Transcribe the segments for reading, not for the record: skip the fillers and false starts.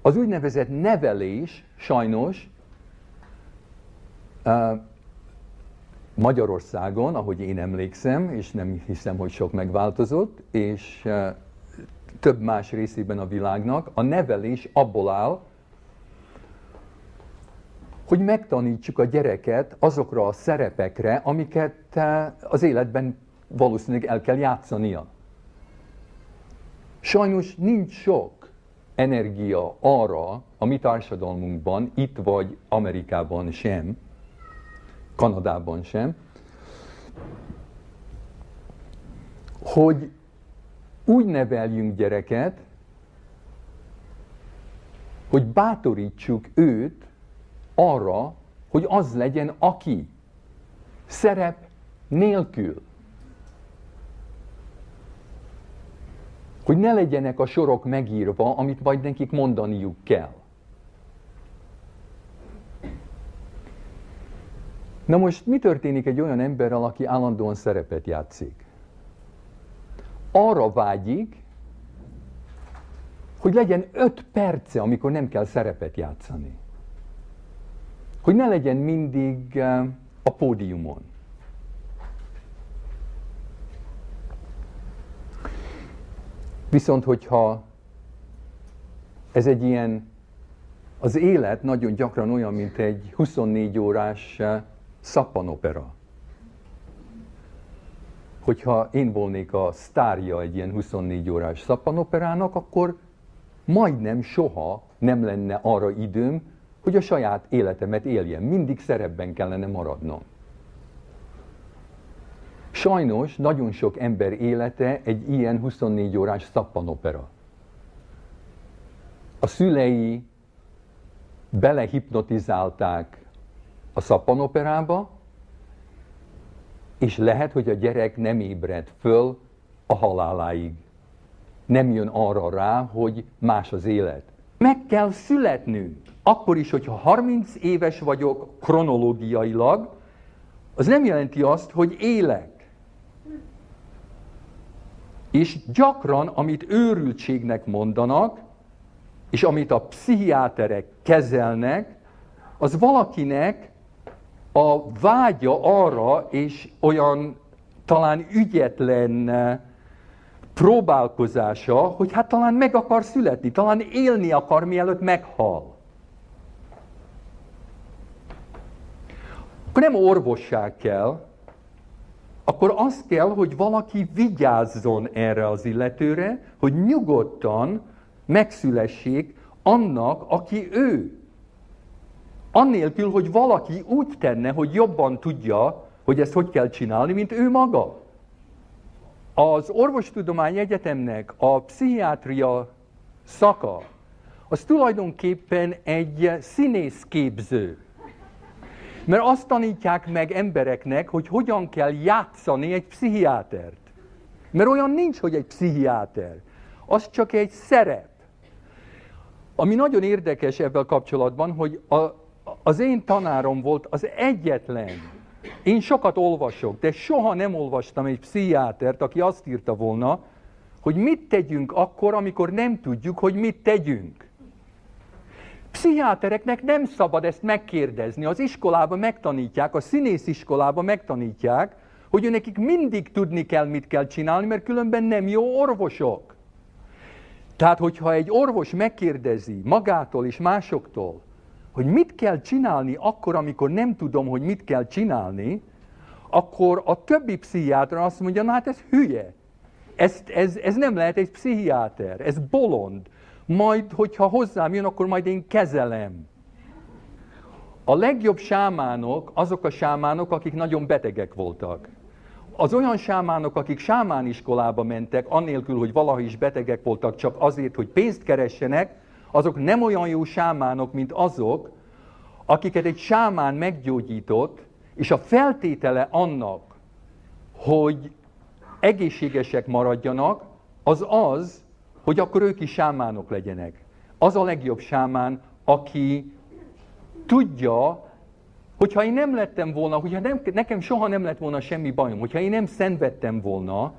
Az úgynevezett nevelés sajnos Magyarországon, ahogy én emlékszem, és nem hiszem, hogy sok megváltozott, és több más részében a világnak, a nevelés abból áll, hogy megtanítsuk a gyereket azokra a szerepekre, amiket az életben valószínűleg el kell játszania. Sajnos nincs sok energia arra a mi társadalmunkban, itt vagy Amerikában sem, Kanadában sem, hogy úgy neveljünk gyereket, hogy bátorítsuk őt arra, hogy az legyen, aki szerep nélkül. Hogy ne legyenek a sorok megírva, amit majd nekik mondaniuk kell. Na most mi történik egy olyan emberrel, aki állandóan szerepet játszik? Arra vágyik, hogy legyen 5 perce, amikor nem kell szerepet játszani. Hogy ne legyen mindig a pódiumon. Viszont, hogyha ez egy ilyen, az élet nagyon gyakran olyan, mint egy 24 órás szappanopera. Hogyha én volnék a sztárja egy ilyen 24 órás szappanoperának, akkor majdnem soha nem lenne arra időm, hogy a saját életemet éljem. Mindig szerepben kellene maradnom. Sajnos nagyon sok ember élete egy ilyen 24 órás szappanopera. A szülei belehipnotizálták a szappanoperába, és lehet, hogy a gyerek nem ébred föl a haláláig. Nem jön arra rá, hogy más az élet. Meg kell születnünk. Akkor is, hogyha 30 éves vagyok kronológiailag, az nem jelenti azt, hogy élek. És gyakran, amit őrültségnek mondanak, és amit a pszichiáterek kezelnek, az valakinek a vágya arra, és olyan talán ügyetlen próbálkozása, hogy hát talán meg akar születni, talán élni akar, mielőtt meghal. Akkor nem orvosság kell, akkor az kell, hogy valaki vigyázzon erre az illetőre, hogy nyugodtan megszülessék annak, aki ő. Annélkül, hogy valaki úgy tenne, hogy jobban tudja, hogy ezt hogy kell csinálni, mint ő maga. Az Orvostudományi Egyetemnek a pszichiátria szaka, az tulajdonképpen egy színészképző. Mert azt tanítják meg embereknek, hogy hogyan kell játszani egy pszichiátert. Mert olyan nincs, hogy egy pszichiáter. Az csak egy szerep. Ami nagyon érdekes ebben kapcsolatban, hogy az én tanárom volt az egyetlen. Én sokat olvasok, de soha nem olvastam egy pszichiátert, aki azt írta volna, hogy mit tegyünk akkor, amikor nem tudjuk, hogy mit tegyünk. Pszichiátereknek nem szabad ezt megkérdezni. Az iskolában megtanítják, a színésziskolában megtanítják, hogy nekik mindig tudni kell, mit kell csinálni, mert különben nem jó orvosok. Tehát, hogyha egy orvos megkérdezi magától és másoktól, hogy mit kell csinálni akkor, amikor nem tudom, hogy mit kell csinálni, akkor a többi pszichiáter azt mondja, na hát ez hülye. Ez nem lehet egy pszichiáter, ez bolond. Majd, hogyha hozzám jön, akkor majd én kezelem. A legjobb sámánok azok a sámánok, akik nagyon betegek voltak. Az olyan sámánok, akik sámániskolába mentek, annélkül, hogy valaha is betegek voltak, csak azért, hogy pénzt keressenek, azok nem olyan jó sámánok, mint azok, akiket egy sámán meggyógyított, és a feltétele annak, hogy egészségesek maradjanak, az az, hogy akkor ők is sámánok legyenek. Az a legjobb sámán, aki tudja, hogyha én nem lettem volna, hogyha nekem soha nem lett volna semmi bajom, hogyha én nem szenvedtem volna,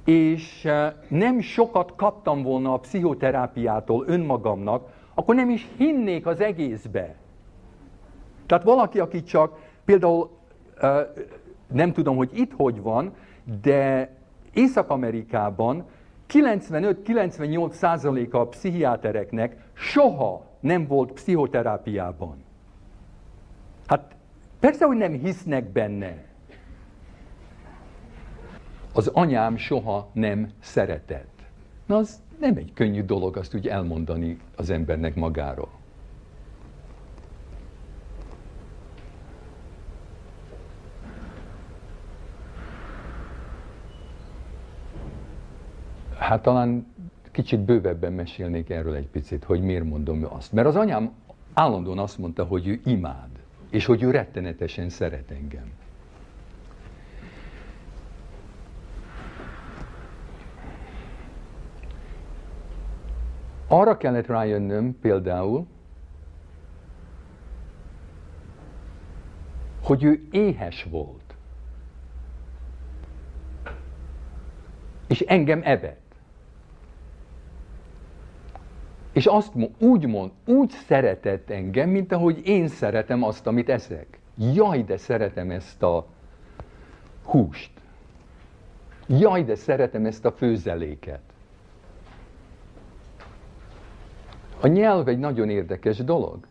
és nem sokat kaptam volna a pszichoterápiától önmagamnak, akkor nem is hinnék az egészbe. Tehát valaki, aki csak például, nem tudom, hogy itt hogy van, de Észak-Amerikában 95-98%-a a pszichiátereknek soha nem volt pszichoterápiában. Hát persze, hogy nem hisznek benne. Az anyám soha nem szeretett. Na, az nem egy könnyű dolog azt úgy elmondani az embernek magáról. Hát talán kicsit bővebben mesélnék erről egy picit, hogy miért mondom azt. Mert az anyám állandóan azt mondta, hogy ő imád, és hogy ő rettenetesen szeret engem. Arra kellett rájönnöm például, hogy ő éhes volt. És engem evett. És azt úgy szeretett engem, mint ahogy én szeretem azt, amit eszek. Jaj, de szeretem ezt a húst. Jaj, de szeretem ezt a főzeléket. A nyelv egy nagyon érdekes dolog.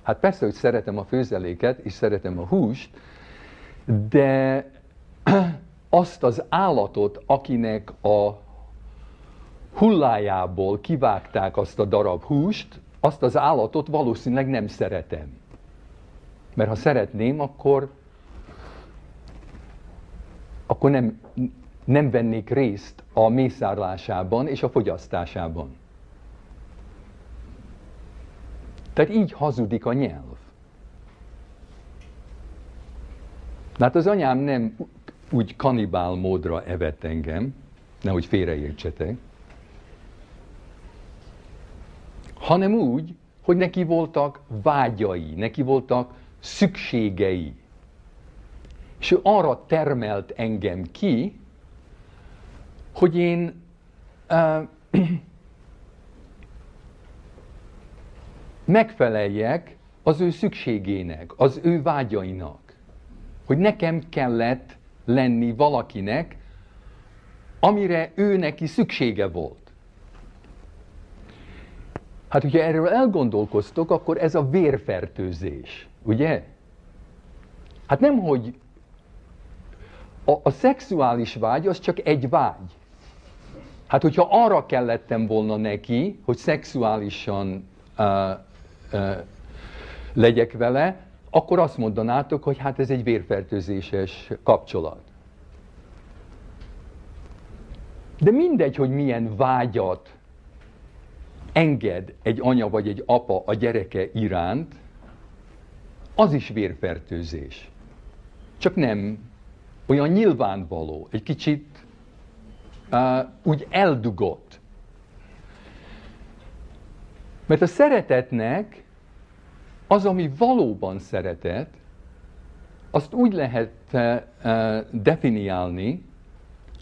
Hát persze, hogy szeretem a főzeléket, és szeretem a húst, de azt az állatot, akinek a hullájából kivágták azt a darab húst, azt az állatot valószínűleg nem szeretem. Mert ha szeretném, akkor nem vennék részt a mészárlásában és a fogyasztásában. Tehát így hazudik a nyelv. Hát az anyám nem úgy kanibál módra evett engem, nehogy félreértsetek, hanem úgy, hogy neki voltak vágyai, neki voltak szükségei. És ő arra termelt engem ki, hogy én megfeleljek az ő szükségének, az ő vágyainak. Hogy nekem kellett lenni valakinek, amire ő neki szüksége volt. Hát, hogyha erről elgondolkoztok, akkor ez a vérfertőzés, ugye? Hát nem, hogy a szexuális vágy az csak egy vágy. Hát, hogyha arra kellettem volna neki, hogy szexuálisan legyek vele, akkor azt mondanátok, hogy hát ez egy vérfertőzéses kapcsolat. De mindegy, hogy milyen vágyat enged egy anya vagy egy apa a gyereke iránt, az is vérfertőzés. Csak nem olyan nyilvánvaló, egy kicsit úgy eldugott. Mert a szeretetnek az, ami valóban szeretet, azt úgy lehet definiálni,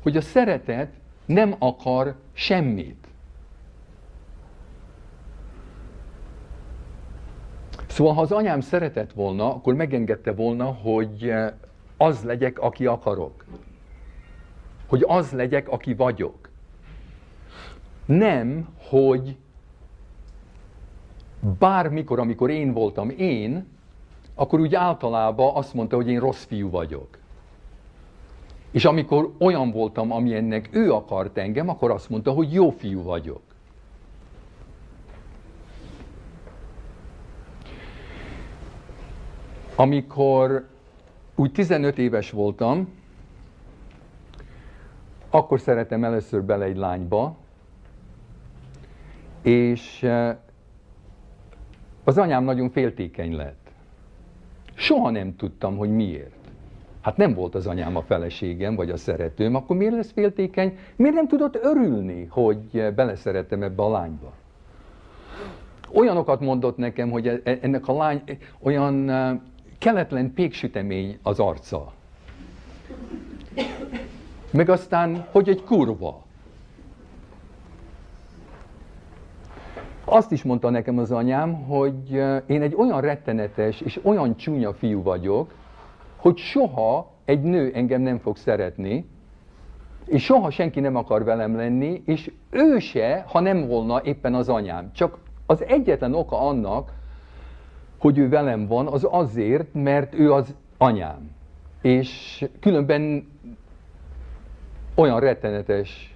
hogy a szeretet nem akar semmit. Szóval, ha az anyám szeretett volna, akkor megengedte volna, hogy az legyek, aki akarok. Hogy az legyek, aki vagyok. Nem, hogy bármikor, amikor én voltam én, akkor úgy általában azt mondta, hogy én rossz fiú vagyok. És amikor olyan voltam, amilyennek ő akart engem, akkor azt mondta, hogy jó fiú vagyok. Amikor úgy 15 éves voltam, akkor szerettem először bele egy lányba, és az anyám nagyon féltékeny lett. Soha nem tudtam, hogy miért. Hát nem volt az anyám a feleségem, vagy a szeretőm, akkor miért lesz féltékeny? Miért nem tudott örülni, hogy beleszerettem ebbe a lányba? Olyanokat mondott nekem, hogy ennek a lány olyan keletlen péksütemény az arca. Meg aztán, hogy egy kurva. Azt is mondta nekem az anyám, hogy én egy olyan rettenetes és olyan csúnya fiú vagyok, hogy soha egy nő engem nem fog szeretni, és soha senki nem akar velem lenni, és ő se, ha nem volna éppen az anyám. Csak az egyetlen oka annak, hogy ő velem van, az azért, mert ő az anyám. És különben olyan rettenetes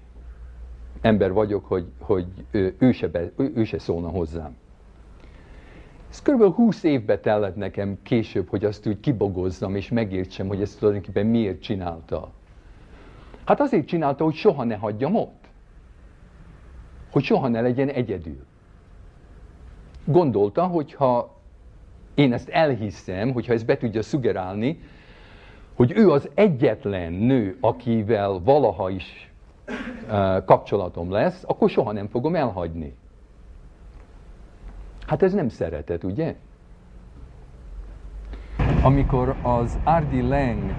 ember vagyok, hogy ő se szólna hozzám. Ez kb. 20 évbe tellett nekem később, hogy azt úgy kibogozzam és megértsem, hogy ezt tulajdonképpen miért csinálta. Hát azért csinálta, hogy soha ne hagyjam ott. Hogy soha ne legyen egyedül. Gondolta, hogy ha én ezt elhiszem, hogyha ezt be tudja szuggerálni, hogy ő az egyetlen nő, akivel valaha is kapcsolatom lesz, akkor soha nem fogom elhagyni. Hát ez nem szeretet, ugye? Amikor az R.D. Laing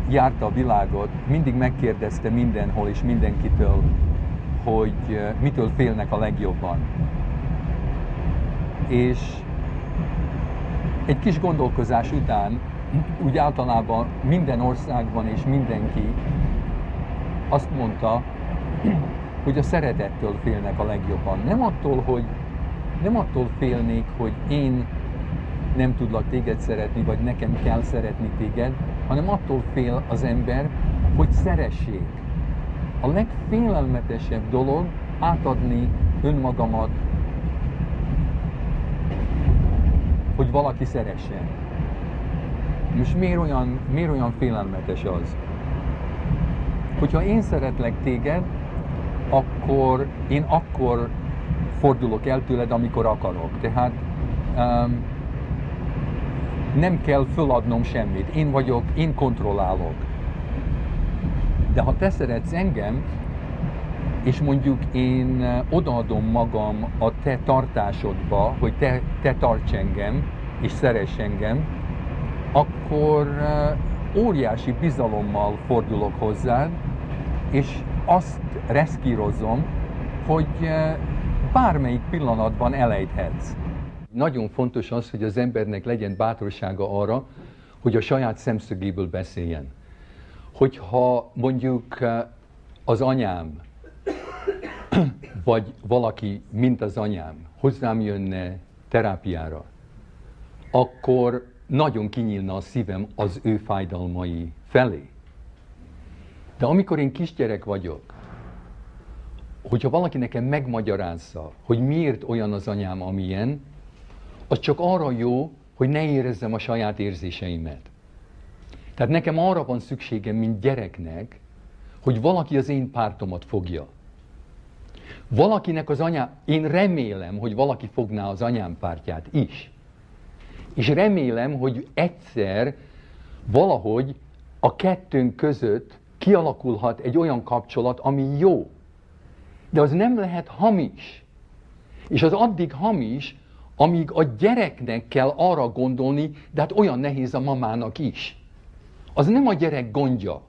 járta a világot, mindig megkérdezte mindenhol és mindenkitől, hogy mitől félnek a legjobban. És egy kis gondolkozás után, úgy általában minden országban és mindenki azt mondta, hogy a szeretettől félnek a legjobban. Nem attól félnék, hogy én nem tudlak téged szeretni, vagy nekem kell szeretni téged, hanem attól fél az ember, hogy szeressék. A legfélelmetesebb dolog átadni önmagamat, hogy valaki szeressen. Most miért olyan félelmetes az? Hogyha én szeretlek téged, akkor én akkor fordulok el tőled, amikor akarok. Tehát nem kell föladnom semmit. Én vagyok, én kontrollálok. De ha te szeretsz engem, és mondjuk én odaadom magam a te tartásodba, hogy te tarts engem, és szeress engem, akkor óriási bizalommal fordulok hozzád, és azt reszkírozom, hogy bármelyik pillanatban elejthetsz. Nagyon fontos az, hogy az embernek legyen bátorsága arra, hogy a saját szemszögéből beszéljen. Hogyha mondjuk az anyám, vagy valaki, mint az anyám, hozzám jönne terápiára, akkor nagyon kinyílna a szívem az ő fájdalmai felé. De amikor én kisgyerek vagyok, hogyha valaki nekem megmagyarázza, hogy miért olyan az anyám, amilyen, az csak arra jó, hogy ne érezzem a saját érzéseimet. Tehát nekem arra van szükségem, mint gyereknek, hogy valaki az én pártomat fogja. Valakinek az anyám, én remélem, hogy valaki fogná az anyám pártját is. És remélem, hogy egyszer valahogy a kettőnk között kialakulhat egy olyan kapcsolat, ami jó. De az nem lehet hamis. És az addig hamis, amíg a gyereknek kell arra gondolni, de hát olyan nehéz a mamának is. Az nem a gyerek gondja.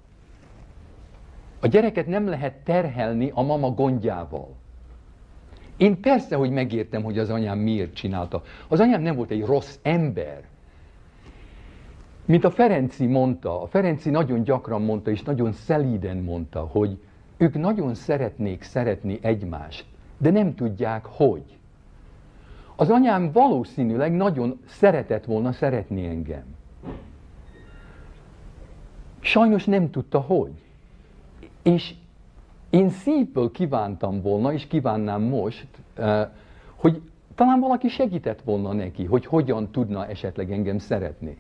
A gyereket nem lehet terhelni a mama gondjával. Én persze, hogy megértem, hogy az anyám miért csinálta. Az anyám nem volt egy rossz ember. Mint a Ferenci mondta, a Ferenci nagyon gyakran mondta, és nagyon szelíden mondta, hogy ők nagyon szeretnék szeretni egymást, de nem tudják, hogy. Az anyám valószínűleg nagyon szeretett volna szeretni engem. Sajnos nem tudta, hogy. És én szívből kívántam volna, és kívánnám most, hogy talán valaki segített volna neki, hogy hogyan tudna esetleg engem szeretni.